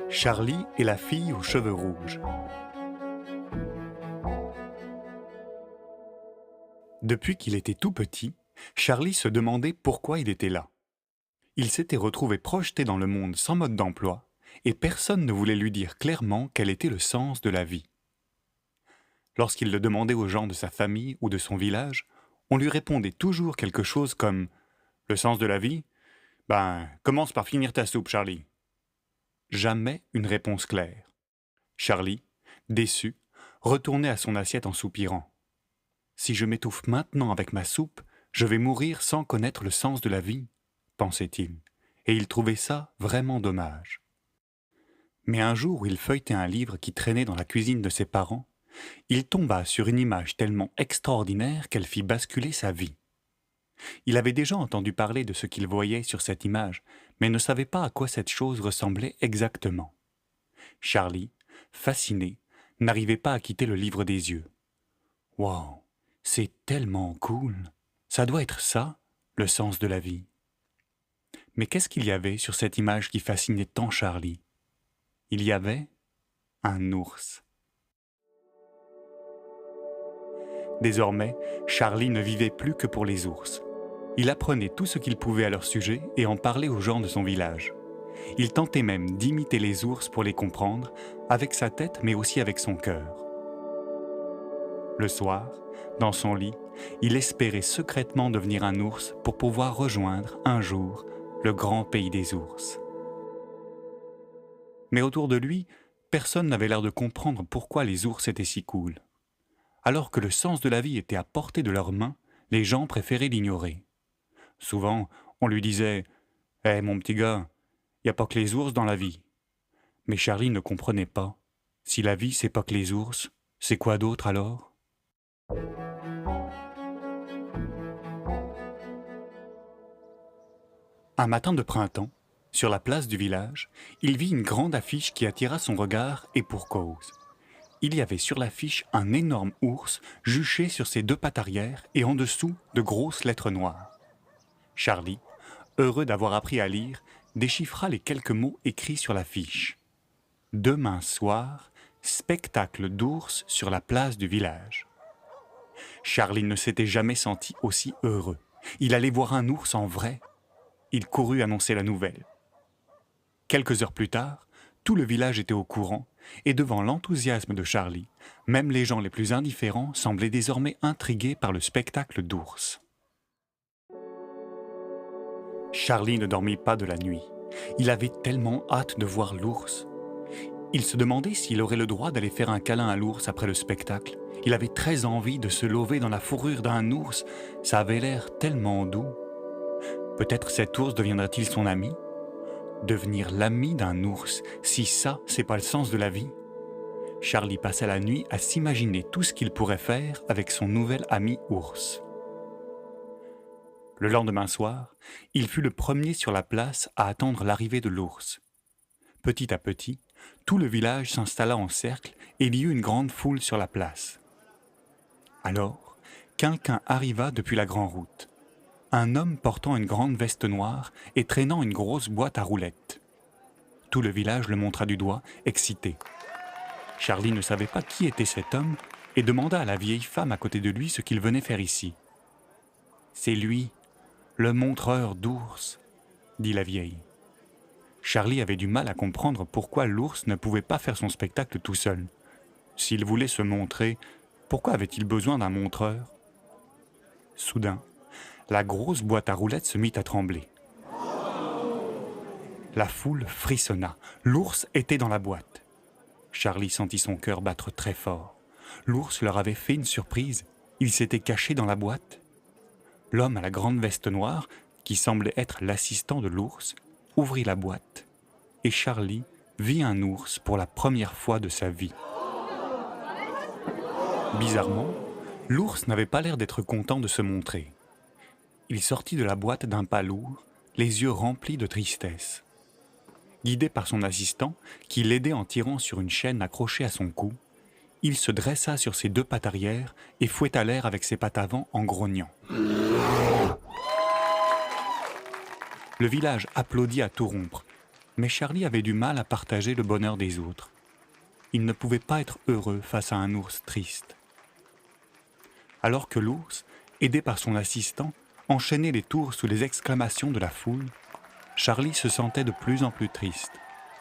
Charlie et la fille aux cheveux rouges. Depuis qu'il était tout petit, Charlie se demandait pourquoi il était là. Il s'était retrouvé projeté dans le monde sans mode d'emploi, et personne ne voulait lui dire clairement quel était le sens de la vie. Lorsqu'il le demandait aux gens de sa famille ou de son village, on lui répondait toujours quelque chose comme « Le sens de la vie ? Commence par finir ta soupe, Charlie. » Jamais une réponse claire. Charlie, déçu, retournait à son assiette en soupirant. « Si je m'étouffe maintenant avec ma soupe, je vais mourir sans connaître le sens de la vie, » pensait-il, et il trouvait ça vraiment dommage. Mais un jour où il feuilletait un livre qui traînait dans la cuisine de ses parents, il tomba sur une image tellement extraordinaire qu'elle fit basculer sa vie. Il avait déjà entendu parler de ce qu'il voyait sur cette image, mais ne savait pas à quoi cette chose ressemblait exactement. Charlie, fasciné, n'arrivait pas à quitter le livre des yeux. « Wow, c'est tellement cool! Ça doit être ça, le sens de la vie. » Mais qu'est-ce qu'il y avait sur cette image qui fascinait tant Charlie? Il y avait un ours. Désormais, Charlie ne vivait plus que pour les ours. Il apprenait tout ce qu'il pouvait à leur sujet et en parlait aux gens de son village. Il tentait même d'imiter les ours pour les comprendre, avec sa tête mais aussi avec son cœur. Le soir, dans son lit, il espérait secrètement devenir un ours pour pouvoir rejoindre, un jour, le grand pays des ours. Mais autour de lui, personne n'avait l'air de comprendre pourquoi les ours étaient si cool. Alors que le sens de la vie était à portée de leurs mains, les gens préféraient l'ignorer. Souvent, on lui disait « Hé, mon petit gars, y a pas que les ours dans la vie. » Mais Charlie ne comprenait pas. Si la vie, c'est pas que les ours, c'est quoi d'autre alors? Un matin de printemps, sur la place du village, il vit une grande affiche qui attira son regard et pour cause. Il y avait sur l'affiche un énorme ours juché sur ses deux pattes arrière et en dessous de grosses lettres noires. Charlie, heureux d'avoir appris à lire, déchiffra les quelques mots écrits sur l'affiche. « Demain soir, spectacle d'ours sur la place du village. » Charlie ne s'était jamais senti aussi heureux. Il allait voir un ours en vrai. Il courut annoncer la nouvelle. Quelques heures plus tard, tout le village était au courant, et devant l'enthousiasme de Charlie, même les gens les plus indifférents semblaient désormais intrigués par le spectacle d'ours. Charlie ne dormit pas de la nuit. Il avait tellement hâte de voir l'ours. Il se demandait s'il aurait le droit d'aller faire un câlin à l'ours après le spectacle. Il avait très envie de se lever dans la fourrure d'un ours. Ça avait l'air tellement doux. Peut-être cet ours deviendra-t-il son ami? Devenir l'ami d'un ours, si ça, c'est pas le sens de la vie. Charlie passa la nuit à s'imaginer tout ce qu'il pourrait faire avec son nouvel ami ours. Le lendemain soir, il fut le premier sur la place à attendre l'arrivée de l'ours. Petit à petit, tout le village s'installa en cercle et il y eut une grande foule sur la place. Alors, quelqu'un arriva depuis la grande route. Un homme portant une grande veste noire et traînant une grosse boîte à roulettes. Tout le village le montra du doigt, excité. Charlie ne savait pas qui était cet homme et demanda à la vieille femme à côté de lui ce qu'il venait faire ici. « C'est lui, le montreur d'ours, » dit la vieille. Charlie avait du mal à comprendre pourquoi l'ours ne pouvait pas faire son spectacle tout seul. S'il voulait se montrer, pourquoi avait-il besoin d'un montreur? Soudain, la grosse boîte à roulettes se mit à trembler. La foule frissonna. L'ours était dans la boîte. Charlie sentit son cœur battre très fort. L'ours leur avait fait une surprise. Il s'était caché dans la boîte. L'homme à la grande veste noire, qui semblait être l'assistant de l'ours, ouvrit la boîte. Et Charlie vit un ours pour la première fois de sa vie. Bizarrement, l'ours n'avait pas l'air d'être content de se montrer. Il sortit de la boîte d'un pas lourd, les yeux remplis de tristesse. Guidé par son assistant, qui l'aidait en tirant sur une chaîne accrochée à son cou, il se dressa sur ses deux pattes arrière et fouetta l'air avec ses pattes avant en grognant. Le village applaudit à tout rompre. Mais Charlie avait du mal à partager le bonheur des autres. Il ne pouvait pas être heureux face à un ours triste. Alors que l'ours, aidé par son assistant, enchaînait les tours sous les exclamations de la foule, Charlie se sentait de plus en plus triste.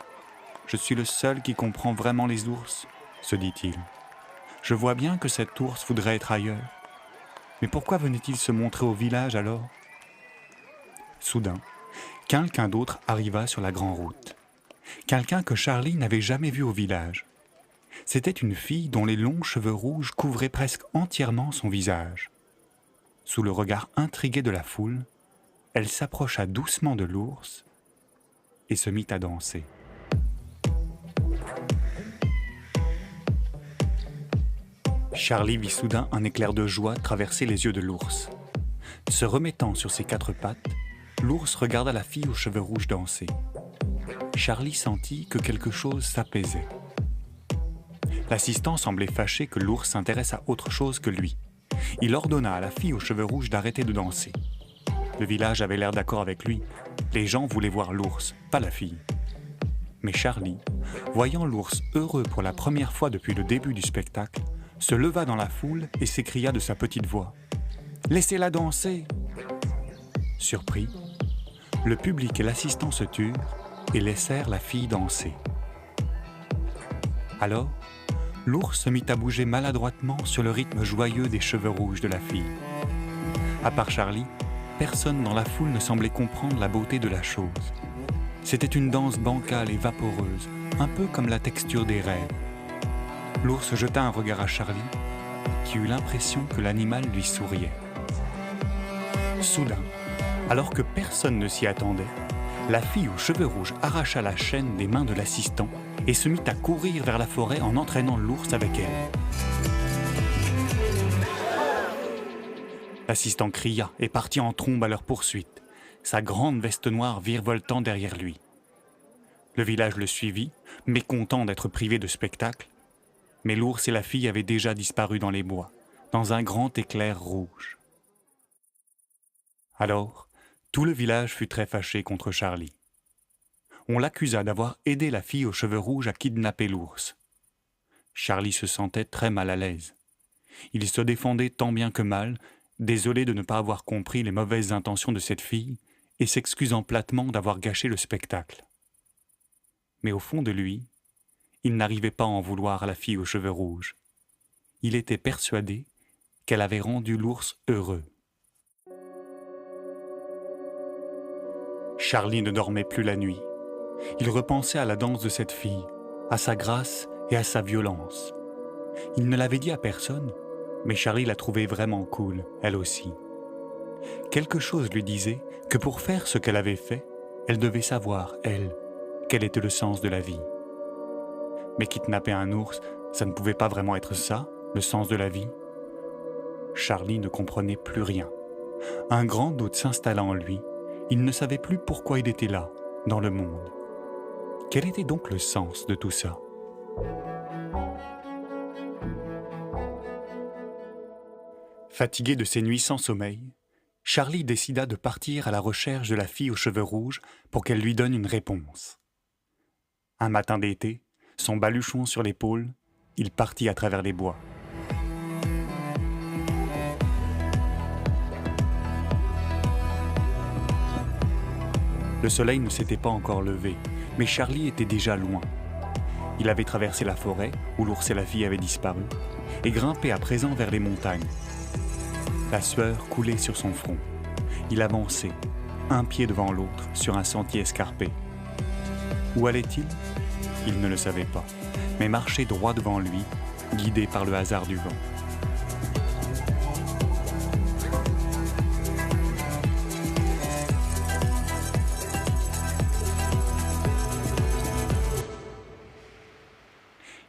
« Je suis le seul qui comprend vraiment les ours, » se dit-il. « Je vois bien que cet ours voudrait être ailleurs. Mais pourquoi venait-il se montrer au village alors ?» Soudain, quelqu'un d'autre arriva sur la grande route. Quelqu'un que Charlie n'avait jamais vu au village. C'était une fille dont les longs cheveux rouges couvraient presque entièrement son visage. Sous le regard intrigué de la foule, elle s'approcha doucement de l'ours et se mit à danser. Charlie vit soudain un éclair de joie traverser les yeux de l'ours. Se remettant sur ses quatre pattes, l'ours regarda la fille aux cheveux rouges danser. Charlie sentit que quelque chose s'apaisait. L'assistant semblait fâché que l'ours s'intéresse à autre chose que lui. Il ordonna à la fille aux cheveux rouges d'arrêter de danser. Le village avait l'air d'accord avec lui. Les gens voulaient voir l'ours, pas la fille. Mais Charlie, voyant l'ours heureux pour la première fois depuis le début du spectacle, se leva dans la foule et s'écria de sa petite voix « Laissez-la danser !» Surpris, le public et l'assistant se turent et laissèrent la fille danser. Alors, l'ours se mit à bouger maladroitement sur le rythme joyeux des cheveux rouges de la fille. À part Charlie, personne dans la foule ne semblait comprendre la beauté de la chose. C'était une danse bancale et vaporeuse, un peu comme la texture des rêves. L'ours jeta un regard à Charlie, qui eut l'impression que l'animal lui souriait. Soudain, alors que personne ne s'y attendait, la fille aux cheveux rouges arracha la chaîne des mains de l'assistant et se mit à courir vers la forêt en entraînant l'ours avec elle. L'assistant cria et partit en trombe à leur poursuite, sa grande veste noire virevoltant derrière lui. Le village le suivit, mécontent d'être privé de spectacle, mais l'ours et la fille avaient déjà disparu dans les bois, dans un grand éclair rouge. Alors, tout le village fut très fâché contre Charlie. On l'accusa d'avoir aidé la fille aux cheveux rouges à kidnapper l'ours. Charlie se sentait très mal à l'aise. Il se défendait tant bien que mal, désolé de ne pas avoir compris les mauvaises intentions de cette fille et s'excusant platement d'avoir gâché le spectacle. Mais au fond de lui, il n'arrivait pas à en vouloir à la fille aux cheveux rouges. Il était persuadé qu'elle avait rendu l'ours heureux. Charlie ne dormait plus la nuit. Il repensait à la danse de cette fille, à sa grâce et à sa violence. Il ne l'avait dit à personne, mais Charlie la trouvait vraiment cool, elle aussi. Quelque chose lui disait que pour faire ce qu'elle avait fait, elle devait savoir, elle, quel était le sens de la vie. Mais kidnapper un ours, ça ne pouvait pas vraiment être ça, le sens de la vie. Charlie ne comprenait plus rien. Un grand doute s'installa en lui. Il ne savait plus pourquoi il était là, dans le monde. Quel était donc le sens de tout ça ? Fatigué de ses nuits sans sommeil, Charlie décida de partir à la recherche de la fille aux cheveux rouges pour qu'elle lui donne une réponse. Un matin d'été, son baluchon sur l'épaule, il partit à travers les bois. Le soleil ne s'était pas encore levé, mais Charlie était déjà loin. Il avait traversé la forêt, où l'ours et la fille avaient disparu, et grimpé à présent vers les montagnes. La sueur coulait sur son front. Il avançait, un pied devant l'autre, sur un sentier escarpé. Où allait-il ? Il ne le savait pas, mais marchait droit devant lui, guidé par le hasard du vent.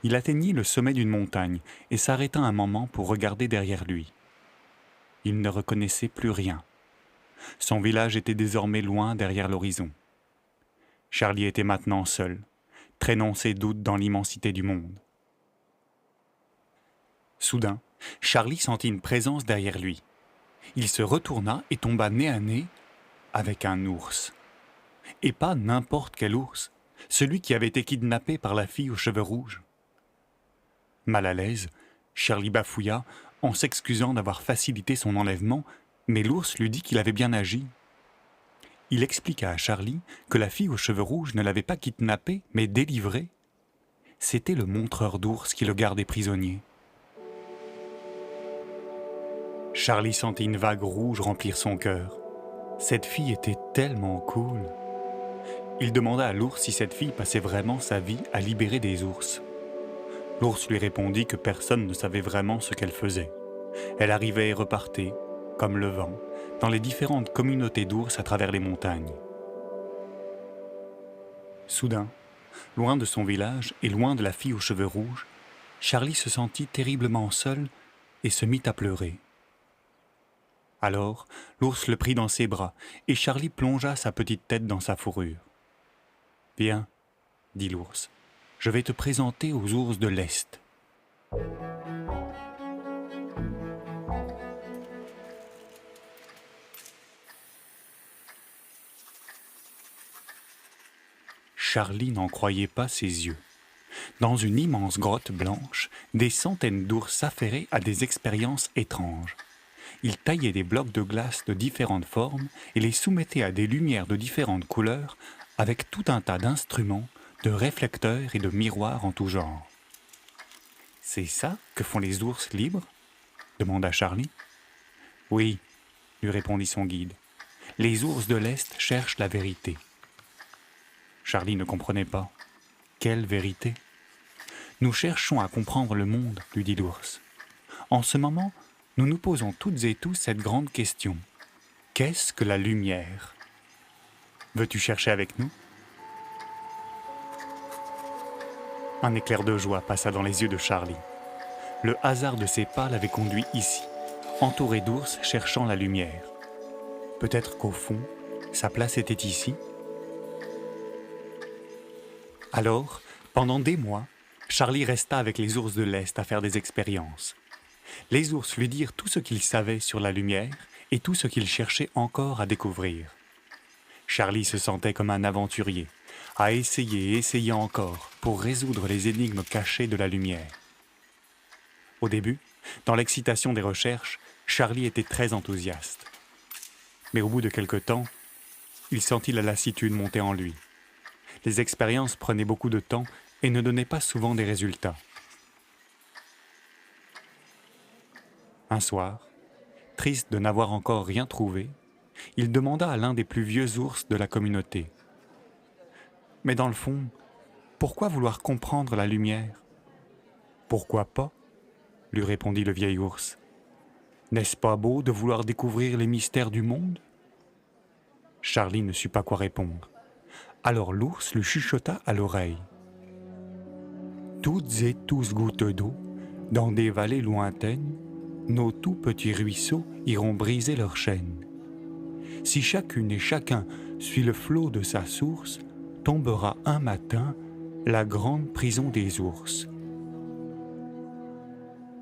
Il atteignit le sommet d'une montagne et s'arrêta un moment pour regarder derrière lui. Il ne reconnaissait plus rien. Son village était désormais loin derrière l'horizon. Charlie était maintenant seul, traînant ses doutes dans l'immensité du monde. Soudain, Charlie sentit une présence derrière lui. Il se retourna et tomba nez à nez avec un ours. Et pas n'importe quel ours, celui qui avait été kidnappé par la fille aux cheveux rouges. Mal à l'aise, Charlie bafouilla en s'excusant d'avoir facilité son enlèvement, mais l'ours lui dit qu'il avait bien agi. Il expliqua à Charlie que la fille aux cheveux rouges ne l'avait pas kidnappé, mais délivré. C'était le montreur d'ours qui le gardait prisonnier. Charlie sentit une vague rouge remplir son cœur. Cette fille était tellement cool. Il demanda à l'ours si cette fille passait vraiment sa vie à libérer des ours. L'ours lui répondit que personne ne savait vraiment ce qu'elle faisait. Elle arrivait et repartait, comme le vent, dans les différentes communautés d'ours à travers les montagnes. Soudain, loin de son village et loin de la fille aux cheveux rouges, Charlie se sentit terriblement seul et se mit à pleurer. Alors, l'ours le prit dans ses bras et Charlie plongea sa petite tête dans sa fourrure. « Viens, dit l'ours, je vais te présenter aux ours de l'Est. » Charlie n'en croyait pas ses yeux. Dans une immense grotte blanche, des centaines d'ours s'affairaient à des expériences étranges. Ils taillaient des blocs de glace de différentes formes et les soumettaient à des lumières de différentes couleurs avec tout un tas d'instruments, de réflecteurs et de miroirs en tout genre. « C'est ça que font les ours libres ?» demanda Charlie. « Oui, » lui répondit son guide. « Les ours de l'Est cherchent la vérité. » Charlie ne comprenait pas. Quelle vérité ? « Nous cherchons à comprendre le monde, lui dit l'ours. En ce moment, nous nous posons toutes et tous cette grande question. Qu'est-ce que la lumière ? Veux-tu chercher avec nous ? » Un éclair de joie passa dans les yeux de Charlie. Le hasard de ses pas l'avait conduit ici, entouré d'ours cherchant la lumière. Peut-être qu'au fond, sa place était ici ? Alors, pendant des mois, Charlie resta avec les ours de l'Est à faire des expériences. Les ours lui dirent tout ce qu'ils savaient sur la lumière et tout ce qu'ils cherchaient encore à découvrir. Charlie se sentait comme un aventurier, à essayer et essayer encore pour résoudre les énigmes cachées de la lumière. Au début, dans l'excitation des recherches, Charlie était très enthousiaste. Mais au bout de quelque temps, il sentit la lassitude monter en lui. Les expériences prenaient beaucoup de temps et ne donnaient pas souvent des résultats. Un soir, triste de n'avoir encore rien trouvé, il demanda à l'un des plus vieux ours de la communauté. « Mais dans le fond, pourquoi vouloir comprendre la lumière ? » ?»« Pourquoi pas ?» lui répondit le vieil ours. « N'est-ce pas beau de vouloir découvrir les mystères du monde ?» Charlie ne sut pas quoi répondre. Alors l'ours lui chuchota à l'oreille. « Toutes et tous gouttes d'eau, dans des vallées lointaines, nos tout petits ruisseaux iront briser leurs chaînes. Si chacune et chacun suit le flot de sa source, tombera un matin la grande prison des ours. »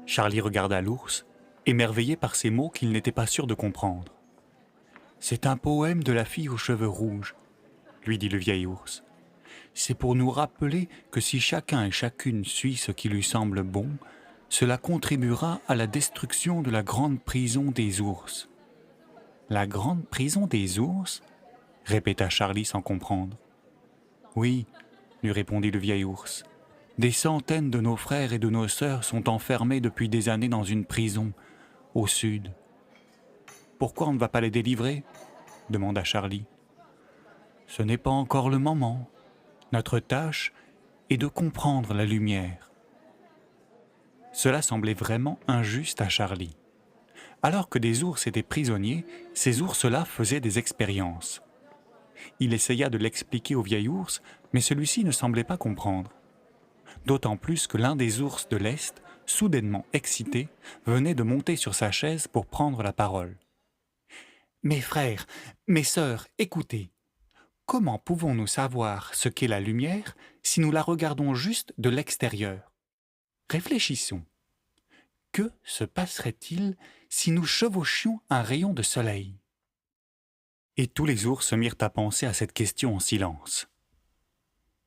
Charlie regarda l'ours, émerveillé par ces mots qu'il n'était pas sûr de comprendre. « C'est un poème de la fille aux cheveux rouges, » lui dit le vieil ours. « C'est pour nous rappeler que si chacun et chacune suit ce qui lui semble bon, cela contribuera à la destruction de la grande prison des ours. »« La grande prison des ours ?» répéta Charlie sans comprendre. « Oui, » lui répondit le vieil ours. « Des centaines de nos frères et de nos sœurs sont enfermés depuis des années dans une prison, au sud. »« Pourquoi on ne va pas les délivrer ?» demanda Charlie. « Ce n'est pas encore le moment. Notre tâche est de comprendre la lumière. » Cela semblait vraiment injuste à Charlie. Alors que des ours étaient prisonniers, ces ours-là faisaient des expériences. Il essaya de l'expliquer au vieil ours, mais celui-ci ne semblait pas comprendre. D'autant plus que l'un des ours de l'Est, soudainement excité, venait de monter sur sa chaise pour prendre la parole. « Mes frères, mes sœurs, écoutez. Comment pouvons-nous savoir ce qu'est la lumière si nous la regardons juste de l'extérieur ? Réfléchissons. Que se passerait-il si nous chevauchions un rayon de soleil ? » Et tous les ours se mirent à penser à cette question en silence.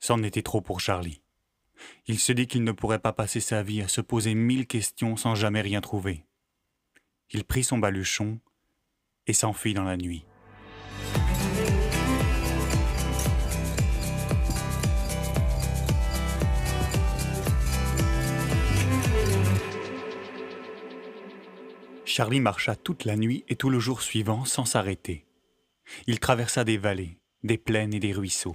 C'en était trop pour Charlie. Il se dit qu'il ne pourrait pas passer sa vie à se poser 1000 questions sans jamais rien trouver. Il prit son baluchon et s'enfuit dans la nuit. Charlie marcha toute la nuit et tout le jour suivant sans s'arrêter. Il traversa des vallées, des plaines et des ruisseaux.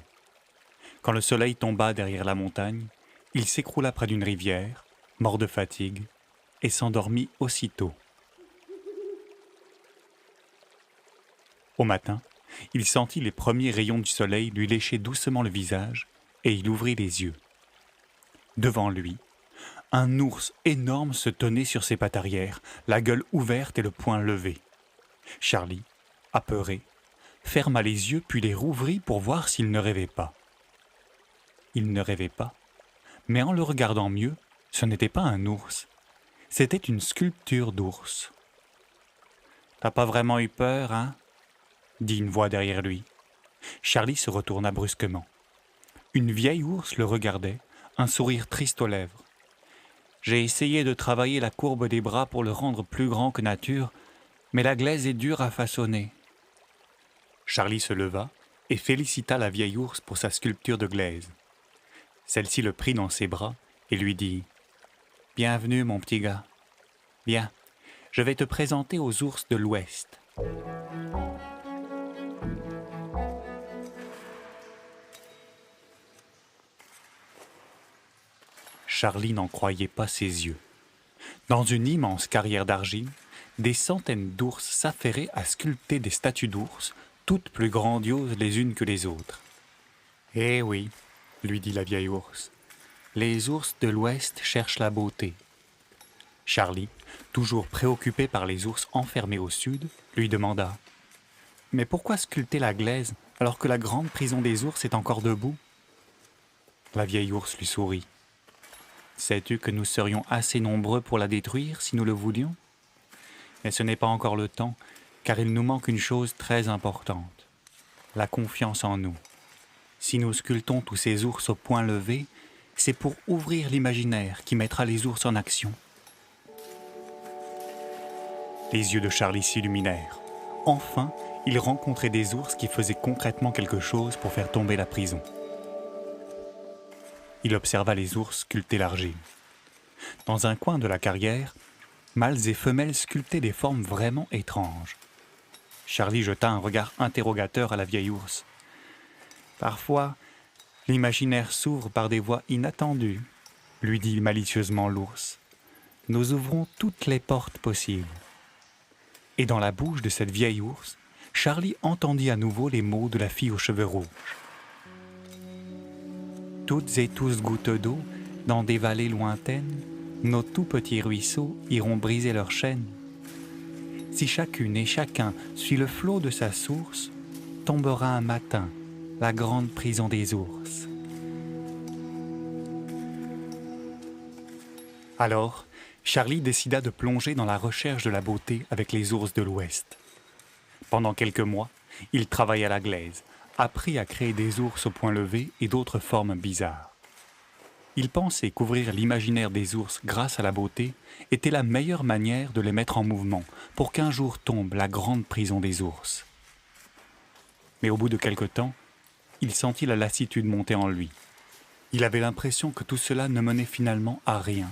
Quand le soleil tomba derrière la montagne, il s'écroula près d'une rivière, mort de fatigue, et s'endormit aussitôt. Au matin, il sentit les premiers rayons du soleil lui lécher doucement le visage, et il ouvrit les yeux. Devant lui, un ours énorme se tenait sur ses pattes arrière, la gueule ouverte et le poing levé. Charlie, apeuré, ferma les yeux puis les rouvrit pour voir s'il ne rêvait pas. Il ne rêvait pas, mais en le regardant mieux, ce n'était pas un ours, c'était une sculpture d'ours. « T'as pas vraiment eu peur, hein ?» dit une voix derrière lui. Charlie se retourna brusquement. Une vieille ours le regardait, un sourire triste aux lèvres. « J'ai essayé de travailler la courbe des bras pour le rendre plus grand que nature, mais la glaise est dure à façonner. » Charlie se leva et félicita la vieille ours pour sa sculpture de glaise. Celle-ci le prit dans ses bras et lui dit « Bienvenue, mon petit gars. Viens, je vais te présenter aux ours de l'Ouest. » Charlie n'en croyait pas ses yeux. Dans une immense carrière d'argile, des centaines d'ours s'affairaient à sculpter des statues d'ours, toutes plus grandioses les unes que les autres. « Eh oui, » lui dit la vieille ours, « les ours de l'Ouest cherchent la beauté. » Charlie, toujours préoccupé par les ours enfermés au sud, lui demanda « Mais pourquoi sculpter la glaise alors que la grande prison des ours est encore debout ?» La vieille ours lui sourit. « Sais-tu que nous serions assez nombreux pour la détruire si nous le voulions ? Mais ce n'est pas encore le temps, car il nous manque une chose très importante, la confiance en nous. Si nous sculptons tous ces ours au poing levé, c'est pour ouvrir l'imaginaire qui mettra les ours en action. » Les yeux de Charlie s'illuminèrent. Enfin, il rencontrait des ours qui faisaient concrètement quelque chose pour faire tomber la prison. Il observa les ours sculpter l'argile. Dans un coin de la carrière, mâles et femelles sculptaient des formes vraiment étranges. Charlie jeta un regard interrogateur à la vieille ours. « Parfois, l'imaginaire s'ouvre par des voies inattendues, » lui dit malicieusement l'ours. « Nous ouvrons toutes les portes possibles. » Et dans la bouche de cette vieille ours, Charlie entendit à nouveau les mots de la fille aux cheveux rouges. « Toutes et tous gouttes d'eau, dans des vallées lointaines, nos tout petits ruisseaux iront briser leurs chaînes. Si chacune et chacun suit le flot de sa source, tombera un matin la grande prison des ours. » Alors, Charlie décida de plonger dans la recherche de la beauté avec les ours de l'Ouest. Pendant quelques mois, il travailla la glaise, apprit à créer des ours au point levé et d'autres formes bizarres. Il pensait qu'ouvrir l'imaginaire des ours grâce à la beauté était la meilleure manière de les mettre en mouvement pour qu'un jour tombe la grande prison des ours. Mais au bout de quelque temps, il sentit la lassitude monter en lui. Il avait l'impression que tout cela ne menait finalement à rien.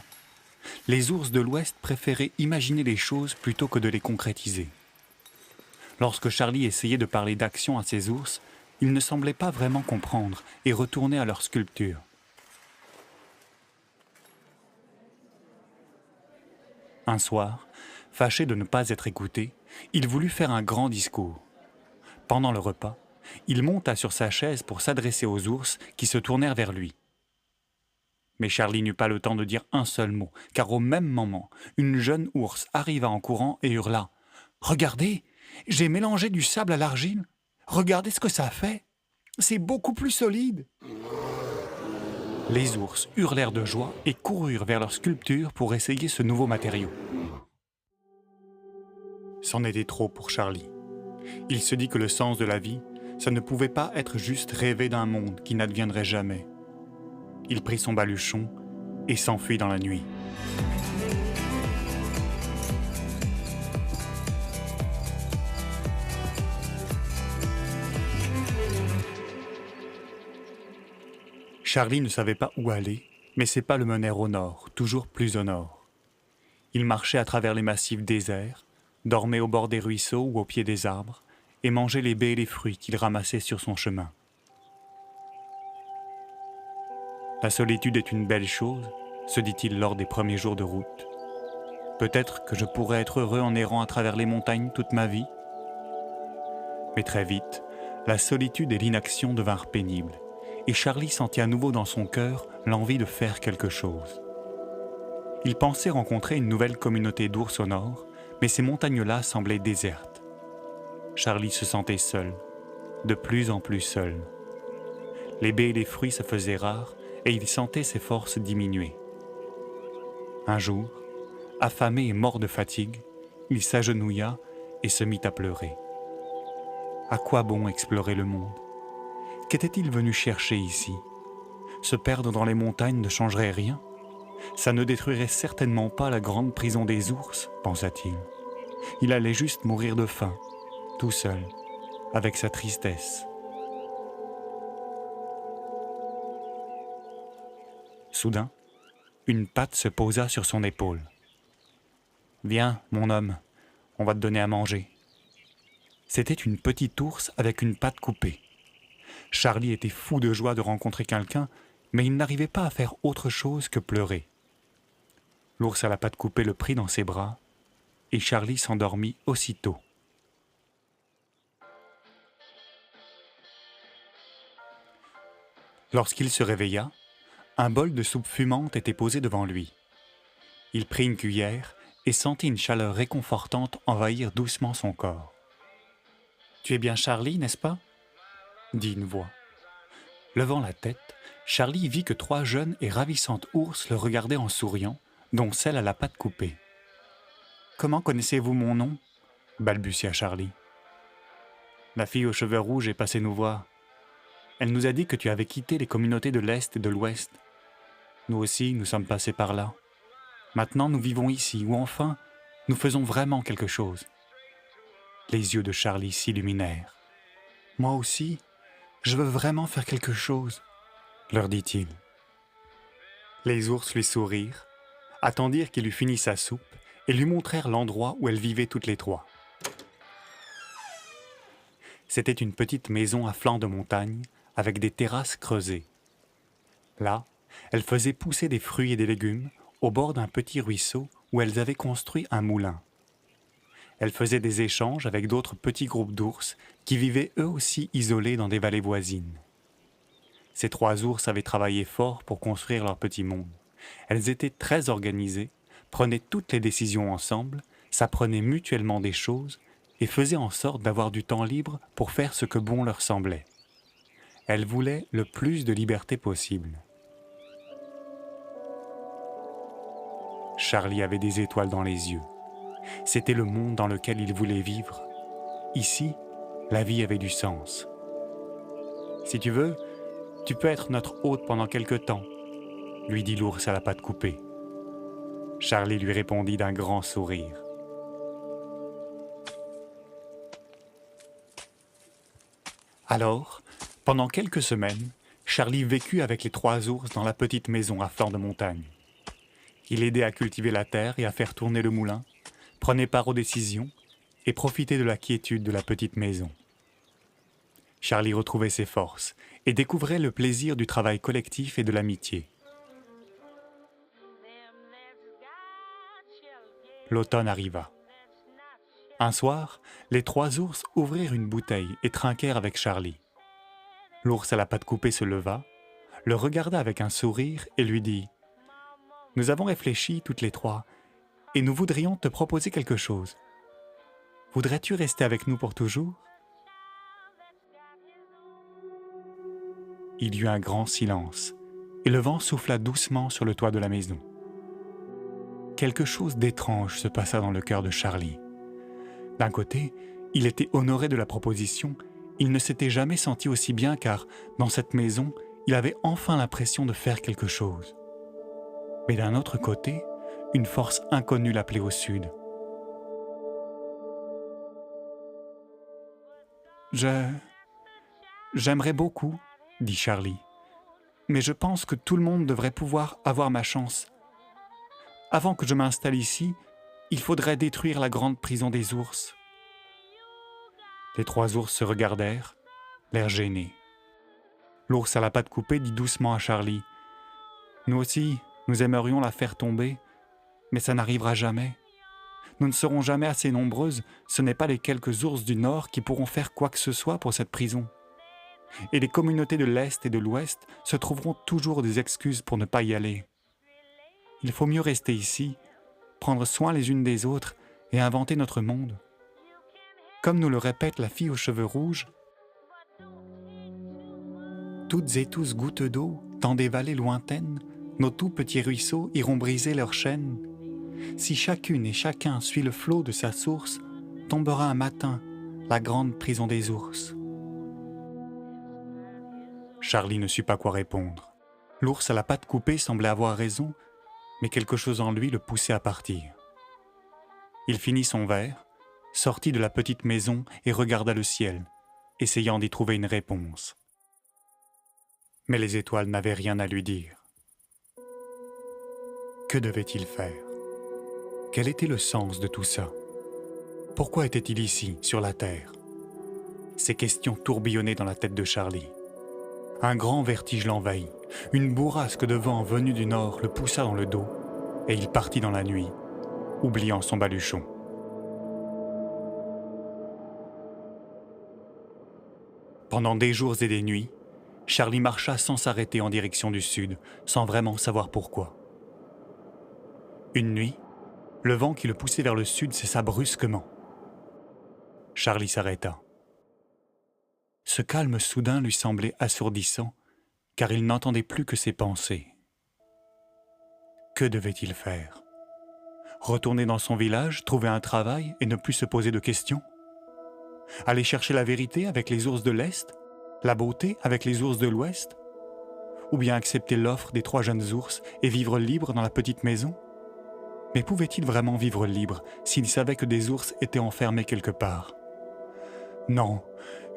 Les ours de l'Ouest préféraient imaginer les choses plutôt que de les concrétiser. Lorsque Charlie essayait de parler d'action à ces ours, ils ne semblaient pas vraiment comprendre et retourner à leur sculpture. Un soir, fâché de ne pas être écouté, il voulut faire un grand discours. Pendant le repas, il monta sur sa chaise pour s'adresser aux ours qui se tournèrent vers lui. Mais Charlie n'eut pas le temps de dire un seul mot, car au même moment, une jeune ours arriva en courant et hurla « Regardez, j'ai mélangé du sable à l'argile. Regardez ce que ça fait. C'est beaucoup plus solide. » Les ours hurlèrent de joie et coururent vers leur sculpture pour essayer ce nouveau matériau. C'en était trop pour Charlie. Il se dit que le sens de la vie, ça ne pouvait pas être juste rêver d'un monde qui n'adviendrait jamais. Il prit son baluchon et s'enfuit dans la nuit. Charlie ne savait pas où aller, mais ses pas le menèrent au nord, toujours plus au nord. Il marchait à travers les massifs déserts, dormait au bord des ruisseaux ou au pied des arbres, et mangeait les baies et les fruits qu'il ramassait sur son chemin. La solitude est une belle chose, se dit-il lors des premiers jours de route. Peut-être que je pourrais être heureux en errant à travers les montagnes toute ma vie. Mais très vite, la solitude et l'inaction devinrent pénibles, et Charlie sentit à nouveau dans son cœur l'envie de faire quelque chose. Il pensait rencontrer une nouvelle communauté d'ours au nord, mais ces montagnes-là semblaient désertes. Charlie se sentait seul, de plus en plus seul. Les baies et les fruits se faisaient rares, et il sentait ses forces diminuer. Un jour, affamé et mort de fatigue, il s'agenouilla et se mit à pleurer. À quoi bon explorer le monde ? Qu'était-il venu chercher ici ? Se perdre dans les montagnes ne changerait rien. Ça ne détruirait certainement pas la grande prison des ours, pensa-t-il. Il allait juste mourir de faim, tout seul, avec sa tristesse. Soudain, une patte se posa sur son épaule. « Viens, mon homme, on va te donner à manger. » C'était une petite ours avec une patte coupée. Charlie était fou de joie de rencontrer quelqu'un, mais il n'arrivait pas à faire autre chose que pleurer. L'ours à la patte coupée le prit dans ses bras, et Charlie s'endormit aussitôt. Lorsqu'il se réveilla, un bol de soupe fumante était posé devant lui. Il prit une cuillère et sentit une chaleur réconfortante envahir doucement son corps. « Tu es bien Charlie, n'est-ce pas ?» dit une voix. Levant la tête, Charlie vit que 3 jeunes et ravissantes ours le regardaient en souriant, dont celle à la patte coupée. « Comment connaissez-vous mon nom ?» balbutia Charlie. « La fille aux cheveux rouges est passée nous voir. Elle nous a dit que tu avais quitté les communautés de l'Est et de l'Ouest. Nous aussi, nous sommes passés par là. Maintenant, nous vivons ici, où enfin, nous faisons vraiment quelque chose. » Les yeux de Charlie s'illuminèrent. « Moi aussi, je veux vraiment faire quelque chose, » leur dit-il. Les ours lui sourirent, attendirent qu'il eût fini sa soupe et lui montrèrent l'endroit où elles vivaient toutes les 3. C'était une petite maison à flanc de montagne avec des terrasses creusées. Là, elles faisaient pousser des fruits et des légumes au bord d'un petit ruisseau où elles avaient construit un moulin. Elles faisaient des échanges avec d'autres petits groupes d'ours qui vivaient eux aussi isolés dans des vallées voisines. Ces 3 ours avaient travaillé fort pour construire leur petit monde. Elles étaient très organisées, prenaient toutes les décisions ensemble, s'apprenaient mutuellement des choses et faisaient en sorte d'avoir du temps libre pour faire ce que bon leur semblait. Elles voulaient le plus de liberté possible. Charlie avait des étoiles dans les yeux. C'était le monde dans lequel il voulait vivre. Ici, la vie avait du sens. « Si tu veux, tu peux être notre hôte pendant quelque temps, » lui dit l'ours à la patte coupée. Charlie lui répondit d'un grand sourire. Alors, pendant quelques semaines, Charlie vécut avec les 3 ours dans la petite maison à flanc de montagne. Il aidait à cultiver la terre et à faire tourner le moulin, prenait part aux décisions et profitait de la quiétude de la petite maison. Charlie retrouvait ses forces et découvrait le plaisir du travail collectif et de l'amitié. L'automne arriva. Un soir, les 3 ours ouvrirent une bouteille et trinquèrent avec Charlie. L'ours à la patte coupée se leva, le regarda avec un sourire et lui dit « Nous avons réfléchi toutes les 3 et nous voudrions te proposer quelque chose. Voudrais-tu rester avec nous pour toujours ?» Il y eut un grand silence et le vent souffla doucement sur le toit de la maison. Quelque chose d'étrange se passa dans le cœur de Charlie. D'un côté, il était honoré de la proposition, il ne s'était jamais senti aussi bien car, dans cette maison, il avait enfin l'impression de faire quelque chose. Mais d'un autre côté, une force inconnue l'appelait au sud. J'aimerais beaucoup, dit Charlie, mais je pense que tout le monde devrait pouvoir avoir ma chance. Avant que je m'installe ici, il faudrait détruire la grande prison des ours. Les 3 ours se regardèrent, l'air gênés. L'ours à la patte coupée dit doucement à Charlie : « Nous aussi, nous aimerions la faire tomber, mais ça n'arrivera jamais. Nous ne serons jamais assez nombreuses, ce n'est pas les quelques ours du Nord qui pourront faire quoi que ce soit pour cette prison. Et les communautés de l'Est et de l'Ouest se trouveront toujours des excuses pour ne pas y aller. Il faut mieux rester ici, prendre soin les unes des autres et inventer notre monde. Comme nous le répète la fille aux cheveux rouges, toutes et tous gouttes d'eau, dans des vallées lointaines, nos tout petits ruisseaux iront briser leurs chaînes. Si chacune et chacun suit le flot de sa source, tombera un matin la grande prison des ours. » Charlie ne sut pas quoi répondre. L'ours à la patte coupée semblait avoir raison, mais quelque chose en lui le poussait à partir. Il finit son verre, sortit de la petite maison et regarda le ciel, essayant d'y trouver une réponse. Mais les étoiles n'avaient rien à lui dire. Que devait-il faire ? Quel était le sens de tout ça ? Pourquoi était-il ici, sur la terre ? Ces questions tourbillonnaient dans la tête de Charlie. Un grand vertige l'envahit. Une bourrasque de vent venue du nord le poussa dans le dos et il partit dans la nuit, oubliant son baluchon. Pendant des jours et des nuits, Charlie marcha sans s'arrêter en direction du sud, sans vraiment savoir pourquoi. Une nuit, le vent qui le poussait vers le sud cessa brusquement. Charlie s'arrêta. Ce calme soudain lui semblait assourdissant, car il n'entendait plus que ses pensées. Que devait-il faire ? Retourner dans son village, trouver un travail et ne plus se poser de questions ? Aller chercher la vérité avec les ours de l'Est ? La beauté avec les ours de l'Ouest ? Ou bien accepter l'offre des 3 jeunes ours et vivre libre dans la petite maison ? Mais pouvait-il vraiment vivre libre s'il savait que des ours étaient enfermés quelque part ? Non,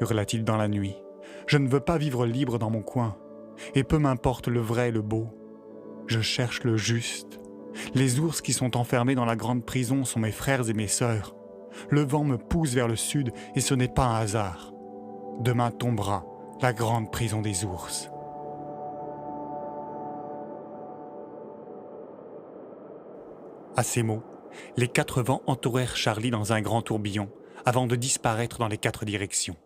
hurla-t-il dans la nuit, je ne veux pas vivre libre dans mon coin, et peu m'importe le vrai et le beau. Je cherche le juste. Les ours qui sont enfermés dans la grande prison sont mes frères et mes sœurs. Le vent me pousse vers le sud et ce n'est pas un hasard. Demain tombera la grande prison des ours. À ces mots, les 4 vents entourèrent Charlie dans un grand tourbillon avant de disparaître dans les 4 directions.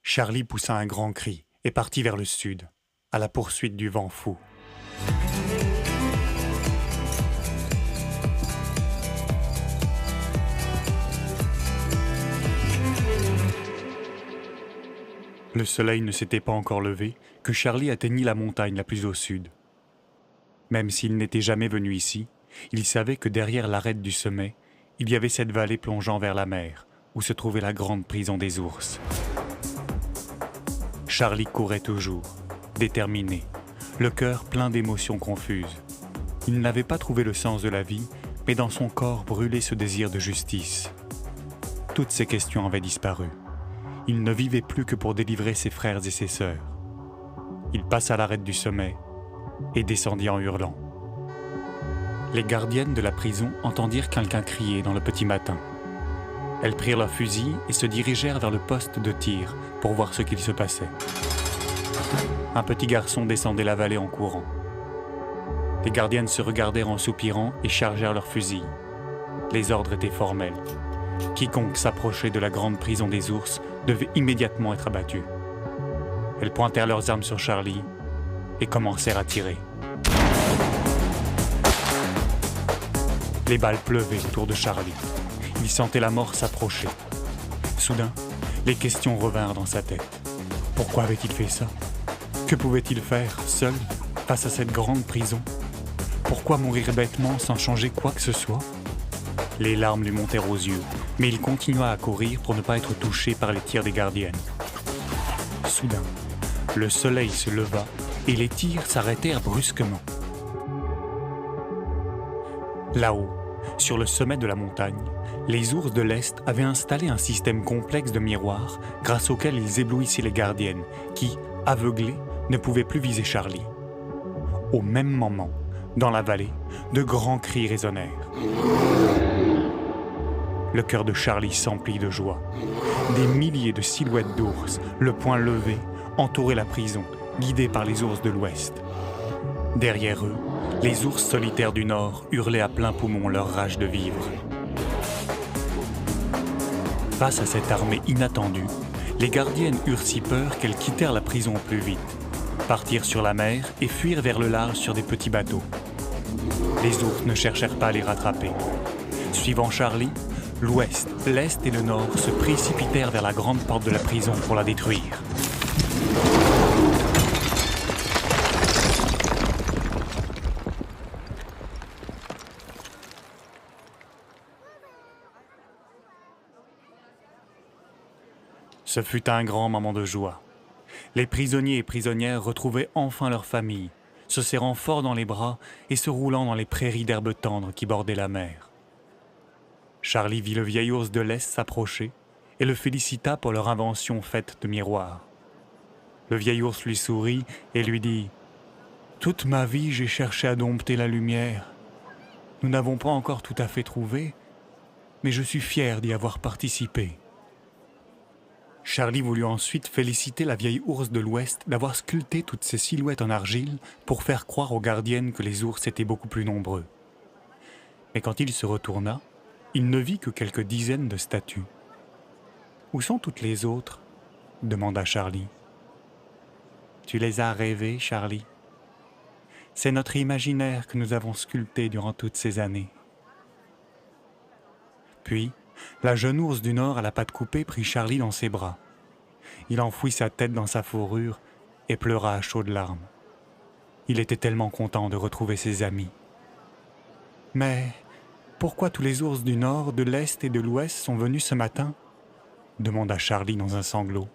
Charlie poussa un grand cri et partit vers le sud, à la poursuite du vent fou. Le soleil ne s'était pas encore levé que Charlie atteignit la montagne la plus au sud. Même s'il n'était jamais venu ici, il savait que derrière l'arête du sommet, il y avait cette vallée plongeant vers la mer, où se trouvait la grande prison des ours. Charlie courait toujours, déterminé, le cœur plein d'émotions confuses. Il n'avait pas trouvé le sens de la vie, mais dans son corps brûlait ce désir de justice. Toutes ces questions avaient disparu. Il ne vivait plus que pour délivrer ses frères et ses sœurs. Il passa l'arête du sommet et descendit en hurlant. Les gardiennes de la prison entendirent quelqu'un crier dans le petit matin. Elles prirent leurs fusils et se dirigèrent vers le poste de tir pour voir ce qu'il se passait. Un petit garçon descendait la vallée en courant. Les gardiennes se regardèrent en soupirant et chargèrent leurs fusils. Les ordres étaient formels. Quiconque s'approchait de la grande prison des ours devait immédiatement être abattu. Elles pointèrent leurs armes sur Charlie et commencèrent à tirer. Les balles pleuvaient autour de Charlie. Il sentait la mort s'approcher. Soudain, les questions revinrent dans sa tête. Pourquoi avait-il fait ça ? Que pouvait-il faire, seul, face à cette grande prison ? Pourquoi mourir bêtement sans changer quoi que ce soit ? Les larmes lui montèrent aux yeux, mais il continua à courir pour ne pas être touché par les tirs des gardiennes. soudain, le soleil se leva et les tirs s'arrêtèrent brusquement. Là-haut, sur le sommet de la montagne, les ours de l'Est avaient installé un système complexe de miroirs grâce auquel ils éblouissaient les gardiennes qui, aveuglées, ne pouvaient plus viser Charlie. Au même moment, dans la vallée, de grands cris résonnèrent. Le cœur de Charlie s'emplit de joie. Des milliers de silhouettes d'ours, le poing levé, entouraient la prison, guidés par les ours de l'Ouest. Derrière eux, les ours solitaires du Nord hurlaient à plein poumon leur rage de vivre. Face à cette armée inattendue, les gardiennes eurent si peur qu'elles quittèrent la prison au plus vite, partirent sur la mer et fuirent vers le large sur des petits bateaux. Les ours ne cherchèrent pas à les rattraper. Suivant Charlie, l'Ouest, l'Est et le Nord se précipitèrent vers la grande porte de la prison pour la détruire. Ce fut un grand moment de joie. Les prisonniers et prisonnières retrouvaient enfin leur famille, se serrant fort dans les bras et se roulant dans les prairies d'herbes tendres qui bordaient la mer. Charlie vit le vieil ours de l'Est s'approcher et le félicita pour leur invention faite de miroirs. Le vieil ours lui sourit et lui dit « Toute ma vie, j'ai cherché à dompter la lumière. Nous n'avons pas encore tout à fait trouvé, mais je suis fier d'y avoir participé. » Charlie voulut ensuite féliciter la vieille ours de l'Ouest d'avoir sculpté toutes ces silhouettes en argile pour faire croire aux gardiennes que les ours étaient beaucoup plus nombreux. Mais quand il se retourna, il ne vit que quelques dizaines de statues. « Où sont toutes les autres ?» demanda Charlie. « Tu les as rêvées, Charlie. C'est notre imaginaire que nous avons sculpté durant toutes ces années. » Puis, la jeune ours du Nord à la patte coupée prit Charlie dans ses bras. Il enfouit sa tête dans sa fourrure et pleura à chaudes larmes. Il était tellement content de retrouver ses amis. « Mais pourquoi tous les ours du Nord, de l'Est et de l'Ouest sont venus ce matin ?» demanda Charlie dans un sanglot.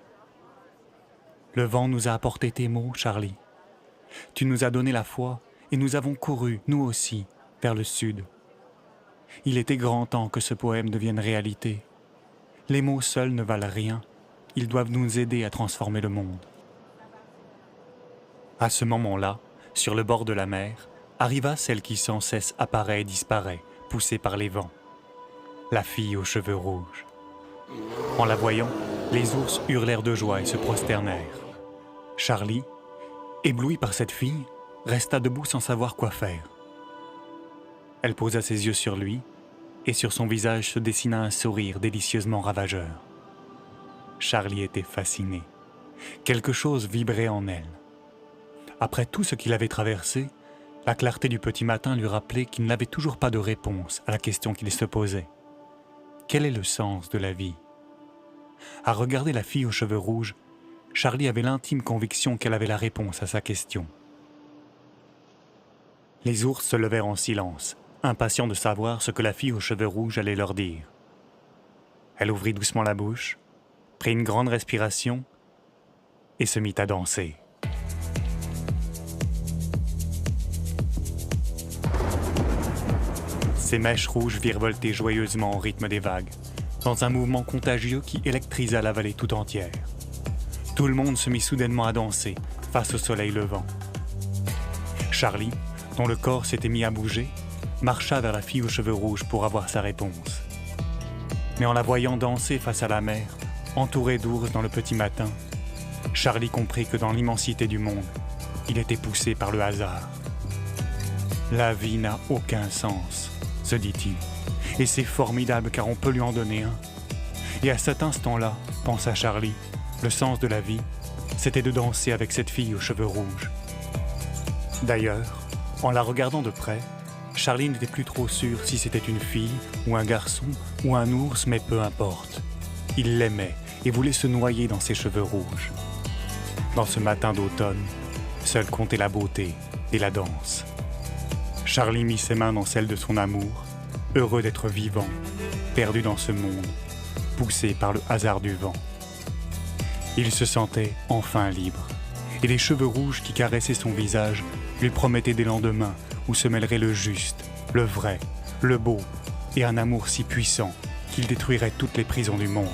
« Le vent nous a apporté tes mots, Charlie. Tu nous as donné la foi et nous avons couru, nous aussi, vers le sud. Il était grand temps que ce poème devienne réalité. Les mots seuls ne valent rien. Ils doivent nous aider à transformer le monde. » À ce moment-là, sur le bord de la mer, arriva celle qui sans cesse apparaît et disparaît, poussée par les vents. La fille aux cheveux rouges. En la voyant, les ours hurlèrent de joie et se prosternèrent. Charlie, ébloui par cette fille, resta debout sans savoir quoi faire. Elle posa ses yeux sur lui, et sur son visage se dessina un sourire délicieusement ravageur. Charlie était fasciné. Quelque chose vibrait en elle. Après tout ce qu'il avait traversé, la clarté du petit matin lui rappelait qu'il n'avait toujours pas de réponse à la question qu'il se posait. Quel est le sens de la vie ? À regarder la fille aux cheveux rouges, Charlie avait l'intime conviction qu'elle avait la réponse à sa question. Les ours se levèrent en silence, impatients de savoir ce que la fille aux cheveux rouges allait leur dire. Elle ouvrit doucement la bouche, prit une grande respiration et se mit à danser. Ses mèches rouges virevoltaient joyeusement au rythme des vagues, dans un mouvement contagieux qui électrisa la vallée tout entière. Tout le monde se mit soudainement à danser, face au soleil levant. Charlie, dont le corps s'était mis à bouger, marcha vers la fille aux cheveux rouges pour avoir sa réponse. Mais en la voyant danser face à la mer, entourée d'ours dans le petit matin, Charlie comprit que dans l'immensité du monde, il était poussé par le hasard. La vie n'a aucun sens, se dit-il, et c'est formidable car on peut lui en donner un. Et à cet instant-là, pensa Charlie, le sens de la vie, c'était de danser avec cette fille aux cheveux rouges. D'ailleurs, en la regardant de près, Charlie n'était plus trop sûr si c'était une fille, ou un garçon, ou un ours, mais peu importe. Il l'aimait et voulait se noyer dans ses cheveux rouges. Dans ce matin d'automne, seul comptait la beauté et la danse. Charlie mit ses mains dans celles de son amour, heureux d'être vivant, perdu dans ce monde, poussé par le hasard du vent. Il se sentait enfin libre, et les cheveux rouges qui caressaient son visage lui promettaient des lendemains où se mêlerait le juste, le vrai, le beau, et un amour si puissant qu'il détruirait toutes les prisons du monde.